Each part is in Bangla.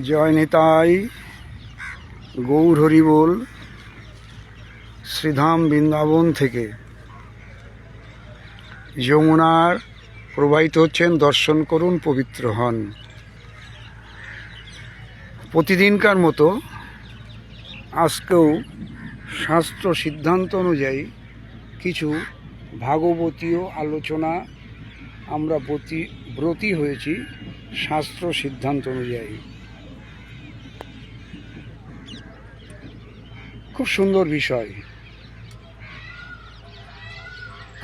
জয় নিতাই, গৌর হরি বল। শ্রীধাম বৃন্দাবন থেকে যমুনার প্রবাহিত হচ্ছেন, দর্শন করুন, পবিত্র হন। প্রতিদিনকার মতো আজকেও শাস্ত্র সিদ্ধান্ত অনুযায়ী কিছু ভাগবতীয় আলোচনা আমরা ব্রতী হয়েছি শাস্ত্র সিদ্ধান্ত অনুযায়ী। খুব সুন্দর বিষয়।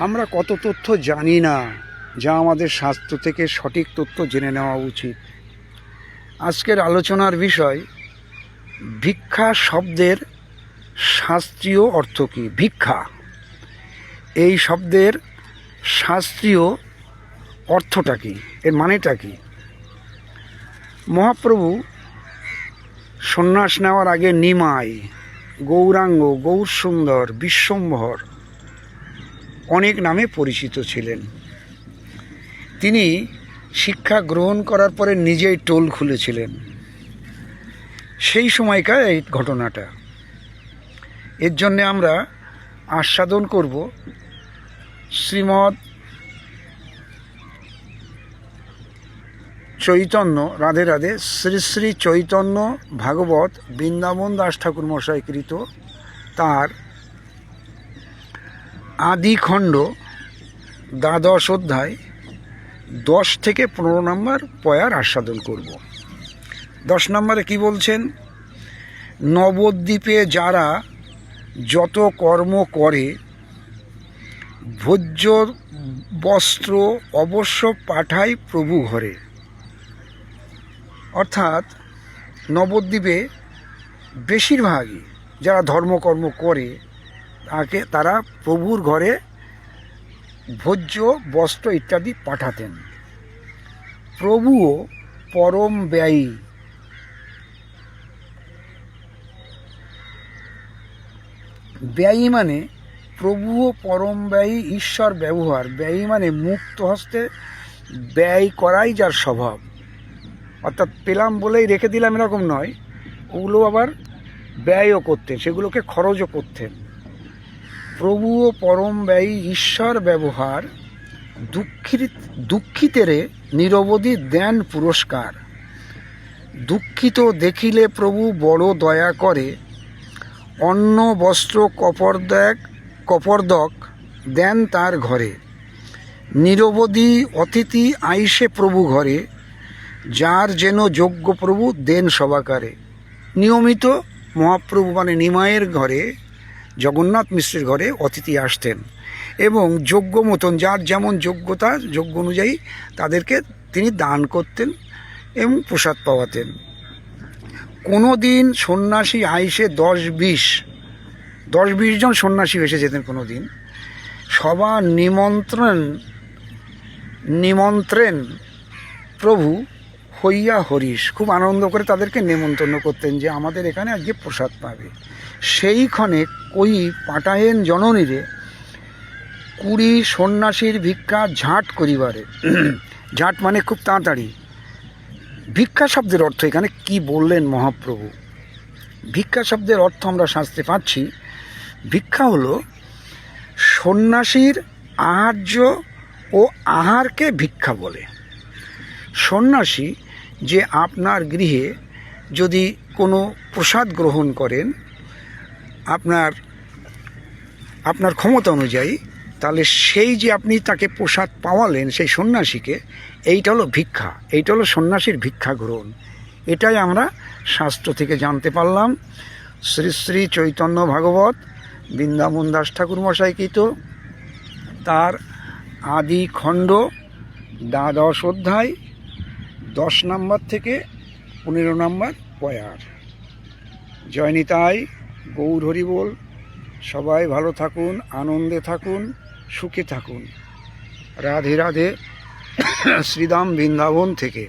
আমরা কত তথ্য জানি না, যা আমাদের শাস্ত্র থেকে সঠিক তথ্য জেনে নেওয়া উচিত। আজকের আলোচনার বিষয় ভিক্ষা শব্দের শাস্ত্রীয় অর্থ কী। ভিক্ষা এই শব্দের শাস্ত্রীয় অর্থটা কী, এর মানেটা কী। মহাপ্রভু সন্ন্যাস নেওয়ার আগে নিমাই, গৌরাঙ্গ, গৌরসুন্দর, বিশ্বম্ভর অনেক নামে পরিচিত ছিলেন। তিনি শিক্ষা গ্রহণ করার পরে নিজেই টোল খুলেছিলেন। সেই সময়কার এই ঘটনাটা, এর জন্যে আমরা আস্বাদন করব শ্রীমৎ চৈতন্য, রাধে রাধে, শ্রী শ্রী চৈতন্য ভাগবত বৃন্দাবন দাস ঠাকুর মশাই কৃত তার আদিখণ্ড দ্বাদশ অধ্যায় 10 থেকে 15 নম্বর পয়ার আস্বাদন করব। 10 নম্বরে কি বলছেন? নবদ্বীপে যারা যত কর্ম করে ভোজ্য বস্ত্র অবশ্য পাঠায় প্রভু ঘরে। অর্থাৎ নবদ্বীপে বেশিরভাগই যারা ধর্মকর্ম করে তারা প্রভুর ঘরে ভোজ্য বস্ত্র ইত্যাদি পাঠাতেন। প্রভুও পরম ব্যয়ী। ব্যয়ী মানে প্রভুও পরম ব্যয়ী, ঈশ্বর ব্যবহার। ব্যয়ী মানে মুক্ত হস্তে ব্যয় করাই যার স্বভাব। অর্থাৎ পেলাম বলেই রেখে দিলাম এরকম নয়, ওগুলো আবার ব্যয়ও করতেন, সেগুলোকে খরচও করতেন। প্রভুও পরম ব্যয়ী, ঈশ্বর ব্যবহার, দুঃখিতেরে নিরবধি দেন পুরস্কার। দুঃখিত দেখিলে প্রভু বড় দয়া করে, অন্ন বস্ত্র কপর্দক দেন তার ঘরে। নিরবধি অতিথি আইসে প্রভু ঘরে, যার যেন যোগ্য প্রভু দেন সবাকারে। নিয়মিত মহাপ্রভু মানে নিমাইয়ের ঘরে, জগন্নাথ মিশ্রের ঘরে অতিথি আসতেন এবং যোগ্য মতন যার যেমন যোগ্যতা, যোগ্য অনুযায়ী তাদেরকে তিনি দান করতেন এবং প্রসাদ পাওয়াতেন। কোনো দিন সন্ন্যাসী আইসে 10-20 জন সন্ন্যাসী এসে যেতেন কোনো দিন। সবার নিমন্ত্রণ প্রভু হইয়া হরিশ, খুব আনন্দ করে তাদেরকে নেমন্তন্ন করতেন যে আমাদের এখানে আজকে প্রসাদ পাবে। সেইক্ষণে কই পাঠায়েন জননীরে, 20 সন্ন্যাসীর ভিক্ষা ঝাঁট করিবারে। ঝাঁট মানে খুব তাড়াতাড়ি। ভিক্ষা শব্দের অর্থ এখানে কি বললেন মহাপ্রভু? ভিক্ষা শব্দের অর্থ আমরা শাস্ত্রে পাচ্ছি, ভিক্ষা হলো সন্ন্যাসীর আহার্য ও আহারকে ভিক্ষা বলে। সন্ন্যাসী যে আপনার গৃহে যদি কোনো প্রসাদ গ্রহণ করেন আপনার ক্ষমতা অনুযায়ী, তাহলে সেই যে আপনি তাকে প্রসাদ পাওয়ালেন সেই সন্ন্যাসীকে, এইটা হলো ভিক্ষা, এইটা হলো সন্ন্যাসীর ভিক্ষা গ্রহণ। এটাই আমরা শাস্ত্র থেকে জানতে পারলাম। শ্রী শ্রী চৈতন্য ভাগবত বৃন্দাবন দাস ঠাকুর মশাই কৃত তার আদি খণ্ড দ্বাদশ অধ্যায় 10 নম্বর থেকে 15 নম্বর পয়ার। জয় নিতাই, গৌর হরি বল। সবাই ভালো থাকুন, আনন্দে থাকুন, সুখে থাকুন। রাধে রাধে, শ্রীধাম বৃন্দাবন থেকে।